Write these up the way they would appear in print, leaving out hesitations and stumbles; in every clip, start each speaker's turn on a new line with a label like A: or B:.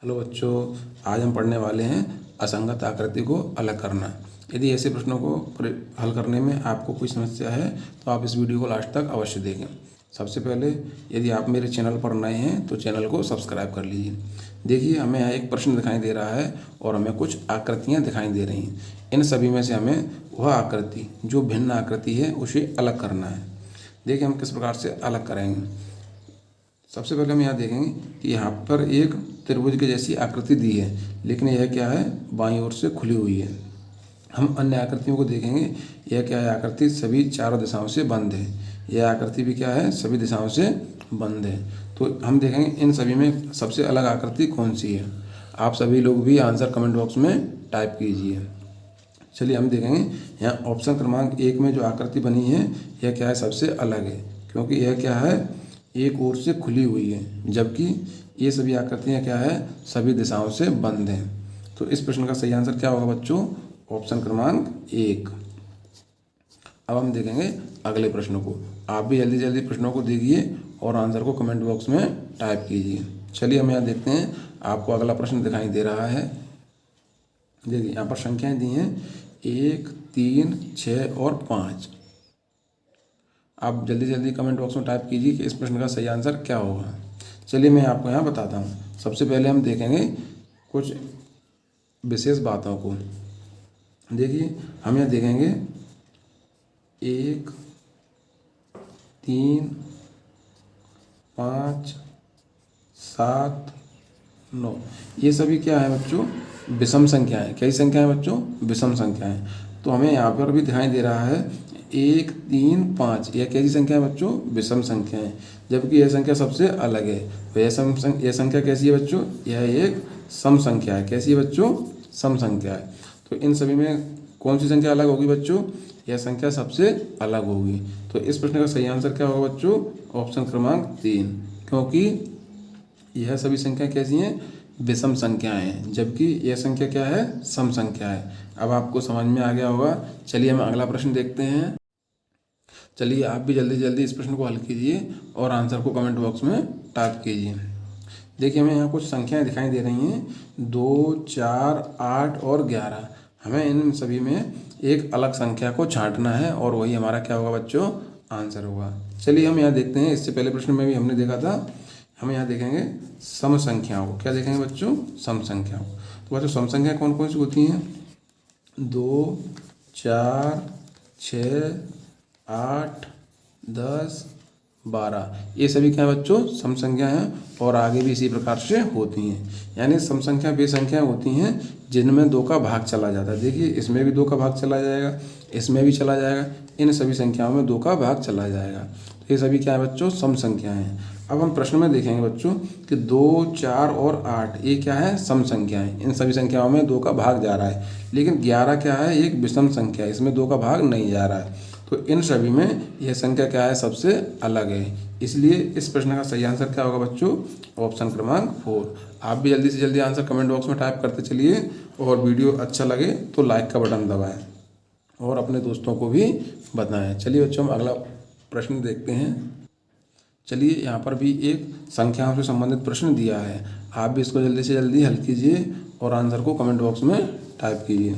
A: Hello बच्चों, आज हम पढ़ने वाले हैं असंगत आकृति को अलग करना। यदि ऐसे प्रश्नों को हल करने में आपको कोई समस्या है तो आप इस वीडियो को लास्ट तक अवश्य देखें। सबसे पहले यदि आप मेरे चैनल पर नए हैं तो चैनल को सब्सक्राइब कर लीजिए। देखिए, हमें यहाँ एक प्रश्न दिखाई दे रहा है और हमें कुछ आकृतियाँ दिखाई दे रही हैं। इन सभी में से हमें वह आकृति जो भिन्न आकृति है उसे अलग करना है। देखिए, हम किस प्रकार से अलग करेंगे। सबसे पहले हम यहाँ देखेंगे कि यहाँ पर एक त्रिभुज की जैसी आकृति दी है, लेकिन यह क्या है, बाईं ओर से खुली हुई है। हम अन्य आकृतियों को देखेंगे, यह क्या है, आकृति सभी चारों दिशाओं से बंद है। यह आकृति भी क्या है, सभी दिशाओं से बंद है। तो हम देखेंगे इन सभी में सबसे अलग आकृति कौन सी है। आप सभी लोग भी आंसर कमेंट बॉक्स में टाइप कीजिए। चलिए हम देखेंगे यहाँ ऑप्शन क्रमांक 1 में जो आकृति बनी है यह क्या है, सबसे अलग है, क्योंकि यह क्या है, एक ओर से खुली हुई है, जबकि ये सभी आकृतियाँ क्या है, सभी दिशाओं से बंद हैं। तो इस प्रश्न का सही आंसर क्या होगा बच्चों, ऑप्शन क्रमांक 1। अब हम देखेंगे अगले प्रश्न को। आप भी जल्दी जल्दी प्रश्नों को देखिए और आंसर को कमेंट बॉक्स में टाइप कीजिए। चलिए हम यहाँ देखते हैं, आपको अगला प्रश्न दिखाई दे रहा है। देखिए यहाँ पर संख्याएँ दी हैं 1, 3, 6 और 5। आप जल्दी जल्दी कमेंट बॉक्स में टाइप कीजिए कि इस प्रश्न का सही आंसर क्या होगा। चलिए मैं आपको यहाँ बताता हूँ। सबसे पहले हम देखेंगे कुछ विशेष बातों को। देखिए हम यहाँ देखेंगे 1, 3, 5, 7, 9, ये सभी क्या है बच्चों, विषम संख्याएं। कई संख्याएं बच्चों, विषम संख्याएं। तो हमें यहाँ पर भी दिखाई दे रहा है 1, 3, 5, यह कैसी संख्या है बच्चों, विषम संख्या है, जबकि यह संख्या सबसे अलग है। तो यह संख्या कैसी है बच्चों, यह एक सम संख्या है। कैसी है बच्चों, सम संख्या है। तो इन सभी में कौन सी संख्या अलग होगी बच्चों, यह संख्या सबसे अलग होगी। तो इस प्रश्न का सही आंसर क्या होगा बच्चों, ऑप्शन क्रमांक 3, क्योंकि यह सभी संख्या कैसी हैं, विषम संख्याएं हैं, जबकि यह संख्या क्या है, सम संख्या है। अब आपको समझ में आ गया होगा। चलिए हम अगला प्रश्न देखते हैं। चलिए आप भी जल्दी जल्दी इस प्रश्न को हल कीजिए और आंसर को कमेंट बॉक्स में टाइप कीजिए। देखिए हमें यहाँ कुछ संख्याएं दिखाई दे रही हैं 2, 4, 8 और 11। हमें इन सभी में एक अलग संख्या को छांटना है और वही हमारा क्या होगा बच्चों, आंसर होगा। चलिए हम यहाँ देखते हैं। इससे पहले प्रश्न में भी हमने देखा था, हम यहाँ देखेंगे सम संख्याओं को। क्या देखेंगे बच्चों, सम संख्याओं। तो बच्चों सम संख्या कौन कौन सी होती हैं, 2, 4, 6, 8, 10, 12, ये सभी क्या है बच्चों, सम संख्या हैं और आगे भी इसी प्रकार से होती हैं। यानी सम संख्या वे संख्याएं होती हैं जिनमें 2 का भाग चला जाता है। देखिए इसमें भी 2 का भाग चला जाएगा, इसमें भी चला जाएगा, इन सभी संख्याओं में 2 का भाग चला जाएगा। तो ये सभी क्या है बच्चों, सम संख्याएं हैं। अब हम प्रश्न में देखेंगे बच्चों कि 2, 4 और 8 ये क्या है, सम संख्याएं। इन सभी संख्याओं में 2 का भाग जा रहा है, लेकिन 11 क्या है, एक विषम संख्या है, इसमें 2 का भाग नहीं जा रहा है। तो इन सभी में यह संख्या क्या है, सबसे अलग है। इसलिए इस प्रश्न का सही आंसर क्या होगा बच्चों, ऑप्शन क्रमांक 4। आप भी जल्दी से जल्दी आंसर कमेंट बॉक्स में टाइप करते चलिए और वीडियो अच्छा लगे तो लाइक का बटन दबाएं और अपने दोस्तों को भी बताएं। चलिए बच्चों हम अगला प्रश्न देखते हैं। चलिए यहाँ पर भी एक संख्याओं से संबंधित प्रश्न दिया है। आप भी इसको जल्दी से जल्दी हल कीजिए और आंसर को कमेंट बॉक्स में टाइप कीजिए।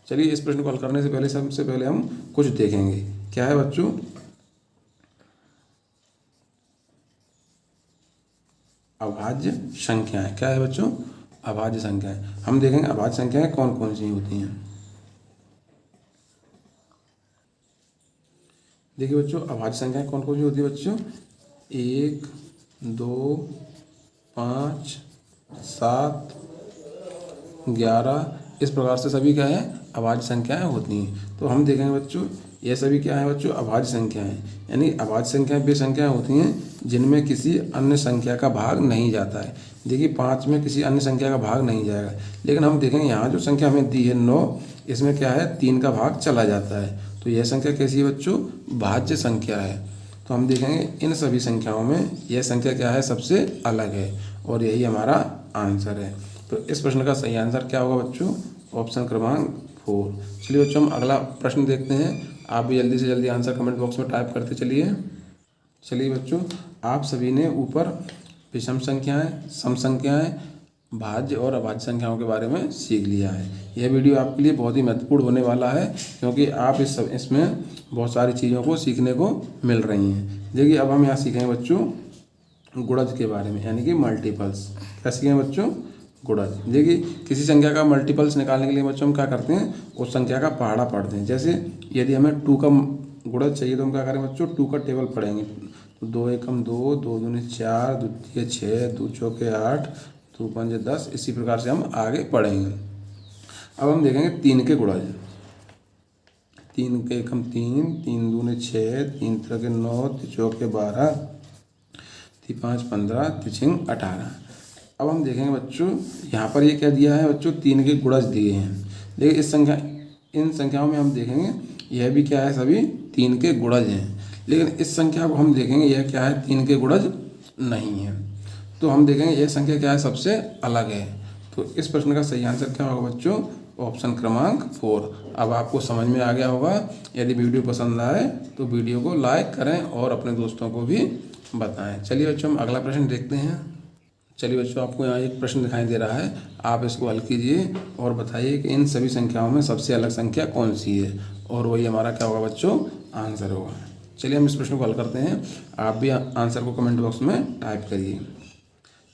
A: चलिए इस प्रश्न को हल करने से पहले सबसे पहले हम कुछ देखेंगे। क्या है बच्चों, अभाज्य संख्याएं। क्या है बच्चों, अभाज्य संख्याएं। हम देखेंगे अभाज्य संख्याएं कौन कौन सी होती हैं। देखिए बच्चों अभाज्य संख्याएं कौन कौन सी होती है बच्चों, 1, 2, 5, 7, 11, इस प्रकार से सभी क्या है, अभाज्य संख्याएं होती हैं। तो हम देखेंगे बच्चों ये सभी क्या है बच्चों, अभाज्य संख्याएं। यानी अभाज्य संख्याएं वे संख्याएं होती हैं जिनमें किसी अन्य संख्या का भाग नहीं जाता है। देखिए 5 में किसी अन्य संख्या का भाग नहीं जाएगा, लेकिन हम देखेंगे यहाँ जो संख्या हमें दी है 9, इसमें क्या है, 3 का भाग चला जाता है। तो यह संख्या कैसी है बच्चों, भाज्य संख्या है। तो हम देखेंगे इन सभी संख्याओं में यह संख्या क्या है, सबसे अलग है और यही हमारा आंसर है। तो इस प्रश्न का सही आंसर क्या होगा बच्चों, ऑप्शन क्रमांक 4। चलिए बच्चों हम अगला प्रश्न देखते हैं। आप भी जल्दी से जल्दी आंसर कमेंट बॉक्स में टाइप करते चलिए। चलिए बच्चों आप सभी ने ऊपर विषम संख्याएं, सम संख्याएं भाज्य और अभाज्य संख्याओं के बारे में सीख लिया है। यह वीडियो आपके लिए बहुत ही महत्वपूर्ण होने वाला है, क्योंकि आप इसमें बहुत सारी चीज़ों को सीखने को मिल रही हैं। देखिए अब हम यहाँ सीखेंगे बच्चों गुणज के बारे में, यानी कि मल्टीपल्स। क्या सीखेंगे बच्चों? गुणज। देखिए किसी संख्या का मल्टीपल्स निकालने के लिए बच्चों हम क्या करते हैं, उस संख्या का पहाड़ा पढ़ते हैं। जैसे यदि हमें 2 का गुणज चाहिए तो हम क्या करें बच्चों, 2 का टेबल पढ़ेंगे। तो 2 एकम 2, 2 दूनी 4, 2 तिये 6, 2 चौके 8, 2 पंजे 10, इसी प्रकार से हम आगे पढ़ेंगे। अब हम देखेंगे 3 के गुणज। 3 के एकम 3, 3 दूनी 6, 3 तिरके 9, 3 चौके 12, 3 5 15, 3 6 18। अब हम देखेंगे बच्चों यहाँ पर ये क्या दिया है बच्चों, 3 के गुणज दिए हैं। देखिए इन संख्याओं में हम देखेंगे यह भी क्या है, सभी 3 के गुणज हैं। लेकिन इस संख्या को हम देखेंगे यह क्या है, 3 के गुणज नहीं है। तो हम देखेंगे यह संख्या क्या है, सबसे अलग है। तो इस प्रश्न का सही आंसर क्या होगा बच्चों, ऑप्शन क्रमांक 4। अब आपको समझ में आ गया होगा। यदि वीडियो पसंद आए तो वीडियो को लाइक करें और अपने दोस्तों को भी बताएं। चलिए बच्चों हम अगला प्रश्न देखते हैं। चलिए बच्चों आपको यहाँ एक प्रश्न दिखाई दे रहा है, आप इसको हल कीजिए और बताइए कि इन सभी संख्याओं में सबसे अलग संख्या कौन सी है, और वही हमारा क्या होगा बच्चों, आंसर होगा। चलिए हम इस प्रश्न को हल करते हैं। आप भी आंसर को कमेंट बॉक्स में टाइप करिए।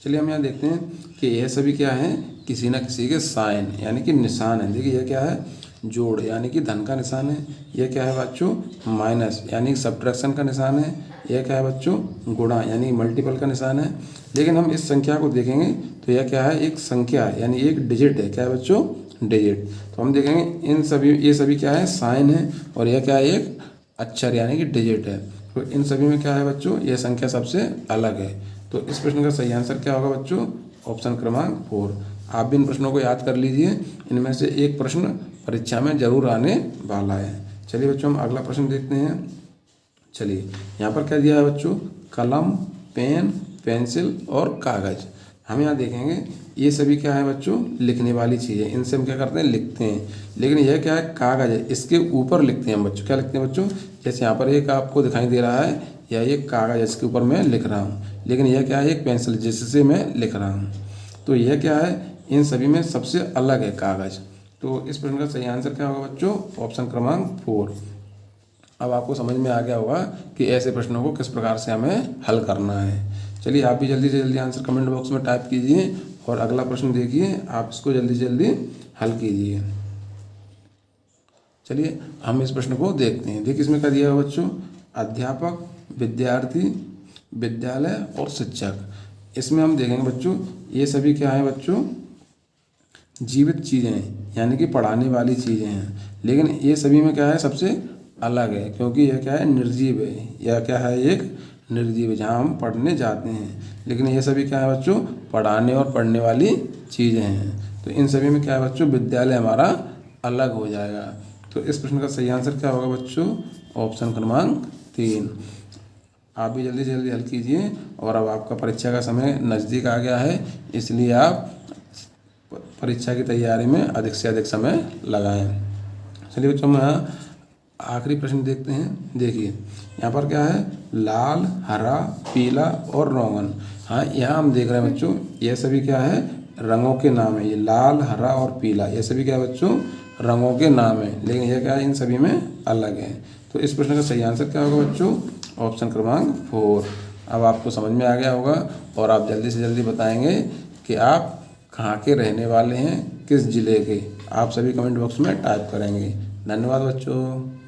A: चलिए हम यहाँ देखते हैं कि यह सभी क्या है, किसी न किसी के साइन यानी कि निशान है। देखिए यह क्या है, जोड़ यानी कि धन का निशान है। यह क्या है बच्चों, माइनस यानी कि सब्ट्रैक्शन का निशान है। यह क्या है बच्चों, गुणा यानी मल्टीपल का निशान है। लेकिन हम इस संख्या को देखेंगे तो यह क्या है, एक संख्या है यानी एक डिजिट है। क्या है बच्चों, डिजिट। तो हम देखेंगे ये सभी क्या है, साइन है, और यह क्या है, एक अक्षर यानी कि डिजिट है। तो इन सभी में क्या है बच्चों, यह संख्या सबसे अलग है। तो इस प्रश्न का सही आंसर क्या होगा बच्चों, ऑप्शन क्रमांक 4। आप भी इन प्रश्नों को याद कर लीजिए, इनमें से एक प्रश्न परीक्षा में जरूर आने वाला है। चलिए बच्चों हम अगला प्रश्न देखते हैं। चलिए यहाँ पर क्या दिया है बच्चों, कलम, पेन, पेंसिल और कागज़। हम यहाँ देखेंगे ये सभी क्या है बच्चों, लिखने वाली चीज़ें। इनसे हम क्या करते हैं, लिखते हैं। लेकिन यह क्या है, कागज़ है, इसके ऊपर लिखते हैं हम बच्चों। क्या लिखते हैं बच्चों, जैसे यहाँ पर एक आपको दिखाई दे रहा है, या एक कागज़ इसके ऊपर मैं लिख रहा हूँ। लेकिन यह क्या है, एक पेंसिल जिससे मैं लिख रहा हूँ। तो यह क्या है, इन सभी में सबसे अलग है कागज़। तो इस प्रश्न का सही आंसर क्या होगा बच्चों, ऑप्शन क्रमांक 4। अब आपको समझ में आ गया होगा कि ऐसे प्रश्नों को किस प्रकार से हमें हल करना है। चलिए आप भी जल्दी से जल्दी आंसर कमेंट बॉक्स में टाइप कीजिए और अगला प्रश्न देखिए, आप इसको जल्दी से जल्दी हल कीजिए। चलिए हम इस प्रश्न को देखते हैं। देखिए इसमें क्या दिया है बच्चों, अध्यापक, विद्यार्थी, विद्यालय और शिक्षक। इसमें हम देखेंगे बच्चों ये सभी क्या है बच्चों, जीवित चीज़ें यानी कि पढ़ाने वाली चीज़ें हैं। लेकिन ये सभी में क्या है, सबसे अलग है, क्योंकि यह क्या है, निर्जीव है। यह क्या है, एक निर्जीव है जहाँ हम पढ़ने जाते हैं। लेकिन ये सभी क्या है बच्चों, पढ़ाने और पढ़ने वाली चीज़ें हैं। तो इन सभी में क्या है बच्चों, विद्यालय हमारा अलग हो जाएगा। तो इस प्रश्न का सही आंसर क्या होगा बच्चों, ऑप्शन क्रमांक 3। आप भी जल्दी से जल्दी हल कीजिए। और अब आपका परीक्षा का समय नज़दीक आ गया है, इसलिए आप परीक्षा की तैयारी में अधिक से अधिक समय लगाएं। चलिए बच्चों हम यहाँ आखिरी प्रश्न देखते हैं। देखिए यहाँ पर क्या है, लाल, हरा, पीला और रोगन। हाँ यहाँ हम देख रहे हैं बच्चों, यह सभी क्या है, रंगों के नाम है। ये लाल, हरा और पीला, ये सभी क्या है बच्चों, रंगों के नाम है। लेकिन यह क्या है, इन सभी में अलग है। तो इस प्रश्न का सही आंसर क्या होगा बच्चों, ऑप्शन क्रमांक 4। अब आपको समझ में आ गया होगा और आप जल्दी से जल्दी बताएंगे कि आप कहाँ के रहने वाले हैं, किस ज़िले के। आप सभी कमेंट बॉक्स में टाइप करेंगे। धन्यवाद बच्चों।